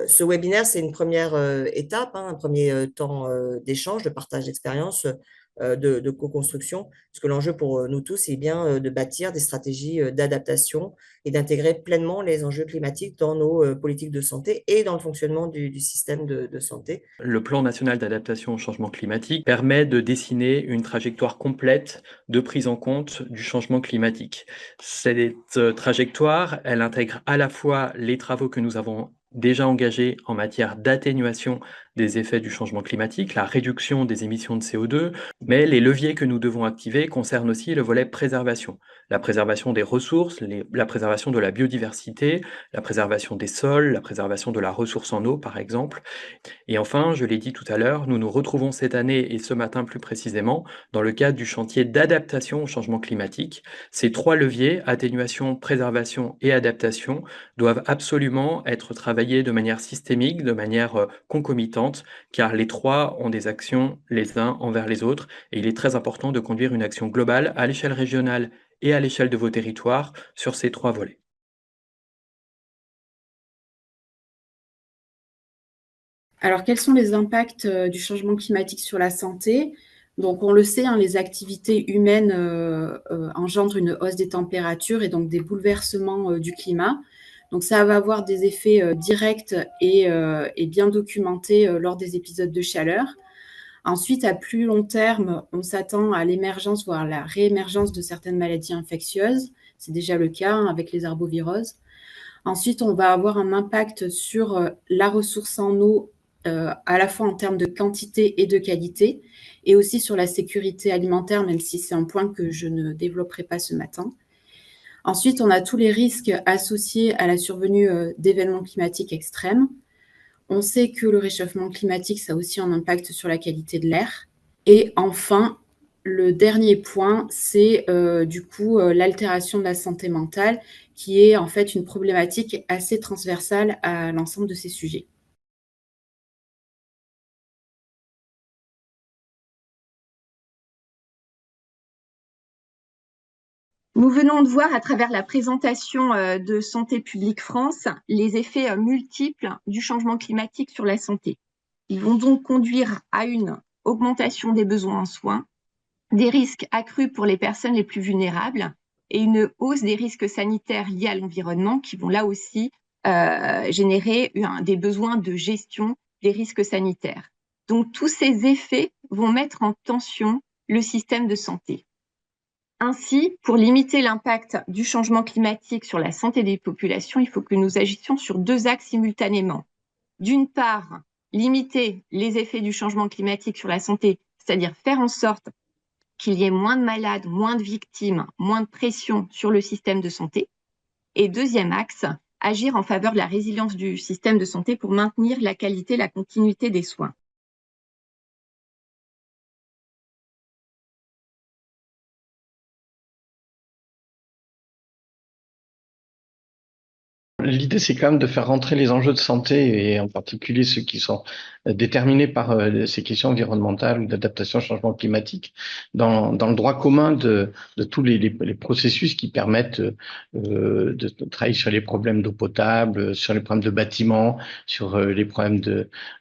Ce webinaire, c'est une première étape, hein, un premier temps d'échange, de partage d'expérience, de co-construction, parce que l'enjeu pour nous tous, c'est bien de bâtir des stratégies d'adaptation et d'intégrer pleinement les enjeux climatiques dans nos politiques de santé et dans le fonctionnement du système de santé. Le plan national d'adaptation au changement climatique permet de dessiner une trajectoire complète de prise en compte du changement climatique. Cette trajectoire, elle intègre à la fois les travaux que nous avons déjà engagés en matière d'atténuation des effets du changement climatique, la réduction des émissions de CO2, mais les leviers que nous devons activer concernent aussi le volet préservation. La préservation des ressources, la préservation de la biodiversité, la préservation des sols, la préservation de la ressource en eau, par exemple. Et enfin, je l'ai dit tout à l'heure, nous nous retrouvons cette année et ce matin plus précisément dans le cadre du chantier d'adaptation au changement climatique. Ces trois leviers, atténuation, préservation et adaptation, doivent absolument être travaillés de manière systémique, de manière concomitante, car les trois ont des actions les uns envers les autres et il est très important de conduire une action globale à l'échelle régionale et à l'échelle de vos territoires sur ces trois volets. Alors, quels sont les impacts du changement climatique sur la santé? Donc, on le sait, hein, les activités humaines engendrent une hausse des températures et donc des bouleversements du climat. Donc, ça va avoir des effets directs et bien documentés lors des épisodes de chaleur. Ensuite, à plus long terme, on s'attend à l'émergence, voire la réémergence de certaines maladies infectieuses. C'est déjà le cas, hein, avec les arboviroses. Ensuite, on va avoir un impact sur la ressource en eau, à la fois en termes de quantité et de qualité, et aussi sur la sécurité alimentaire, même si c'est un point que je ne développerai pas ce matin. Ensuite, on a tous les risques associés à la survenue d'événements climatiques extrêmes. On sait que le réchauffement climatique, ça a aussi un impact sur la qualité de l'air. Et enfin, le dernier point, c'est l'altération de la santé mentale, qui est en fait une problématique assez transversale à l'ensemble de ces sujets. Nous venons de voir à travers la présentation de Santé publique France les effets multiples du changement climatique sur la santé. Ils vont donc conduire à une augmentation des besoins en soins, des risques accrus pour les personnes les plus vulnérables et une hausse des risques sanitaires liés à l'environnement qui vont là aussi générer des besoins de gestion des risques sanitaires. Donc tous ces effets vont mettre en tension le système de santé. Ainsi, pour limiter l'impact du changement climatique sur la santé des populations, il faut que nous agissions sur deux axes simultanément. D'une part, limiter les effets du changement climatique sur la santé, c'est-à-dire faire en sorte qu'il y ait moins de malades, moins de victimes, moins de pression sur le système de santé. Et deuxième axe, agir en faveur de la résilience du système de santé pour maintenir la qualité, la continuité des soins. L'idée, c'est quand même de faire rentrer les enjeux de santé et en particulier ceux qui sont déterminés par ces questions environnementales ou d'adaptation au changement climatique dans le droit commun de tous les processus qui permettent de travailler sur les problèmes d'eau potable, sur les problèmes de bâtiments, sur les problèmes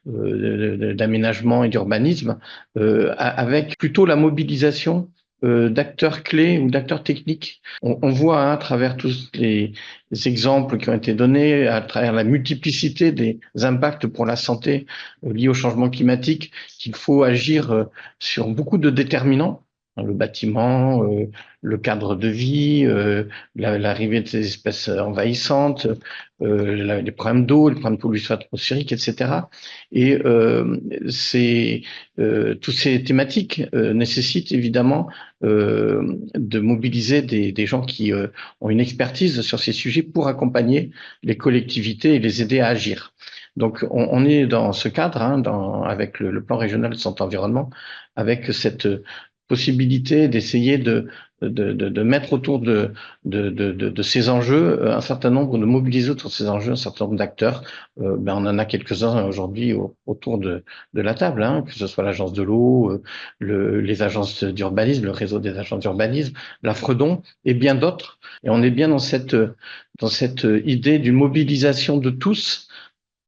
d'aménagement et d'urbanisme, avec plutôt la mobilisation d'acteurs clés ou d'acteurs techniques. On voit hein, à travers tous les exemples qui ont été donnés, à travers la multiplicité des impacts pour la santé liés au changement climatique, qu'il faut agir sur beaucoup de déterminants. Le bâtiment, le cadre de vie, l'arrivée de ces espèces envahissantes, les problèmes d'eau, les problèmes de pollution atmosphérique, etc. Et toutes ces thématiques nécessitent évidemment de mobiliser des gens qui ont une expertise sur ces sujets pour accompagner les collectivités et les aider à agir. Donc, on est dans ce cadre, hein, avec le plan régional de santé environnement, avec cette possibilité d'essayer de mettre autour de ces enjeux un certain nombre, de mobiliser autour de ces enjeux un certain nombre d'acteurs. On en a quelques-uns aujourd'hui autour de la table, hein, que ce soit l'agence de l'eau, les agences d'urbanisme, le réseau des agences d'urbanisme, la Fredon et bien d'autres. Et on est bien dans cette idée d'une mobilisation de tous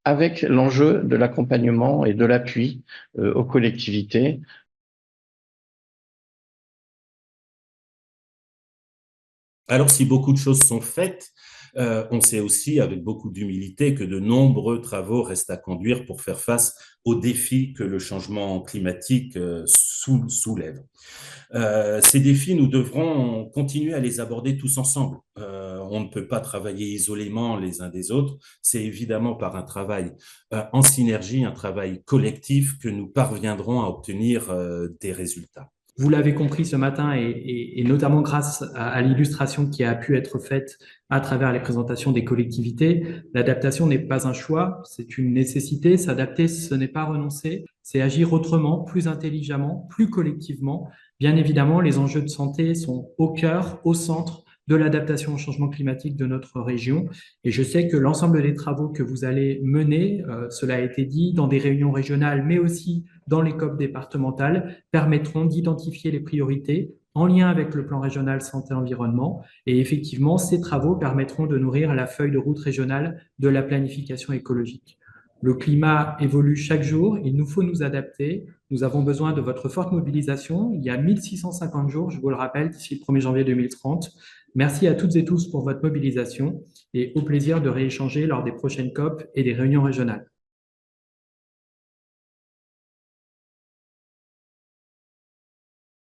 avec l'enjeu de l'accompagnement et de l'appui aux collectivités. Alors, si beaucoup de choses sont faites, on sait aussi avec beaucoup d'humilité que de nombreux travaux restent à conduire pour faire face aux défis que le changement climatique soulève. Ces défis, nous devrons continuer à les aborder tous ensemble. On ne peut pas travailler isolément les uns des autres. C'est évidemment par un travail en synergie, un travail collectif que nous parviendrons à obtenir des résultats. Vous l'avez compris ce matin, et notamment grâce à l'illustration qui a pu être faite à travers les présentations des collectivités, l'adaptation n'est pas un choix, c'est une nécessité. S'adapter, ce n'est pas renoncer, c'est agir autrement, plus intelligemment, plus collectivement. Bien évidemment, les enjeux de santé sont au cœur, au centre de l'adaptation au changement climatique de notre région. Et je sais que l'ensemble des travaux que vous allez mener, cela a été dit, dans des réunions régionales, mais aussi dans les COP départementales, permettront d'identifier les priorités en lien avec le plan régional santé-environnement. Et effectivement, ces travaux permettront de nourrir la feuille de route régionale de la planification écologique. Le climat évolue chaque jour, il nous faut nous adapter. Nous avons besoin de votre forte mobilisation. Il y a 1650 jours, je vous le rappelle, d'ici le 1er janvier 2030. Merci à toutes et tous pour votre mobilisation et au plaisir de rééchanger lors des prochaines COP et des réunions régionales.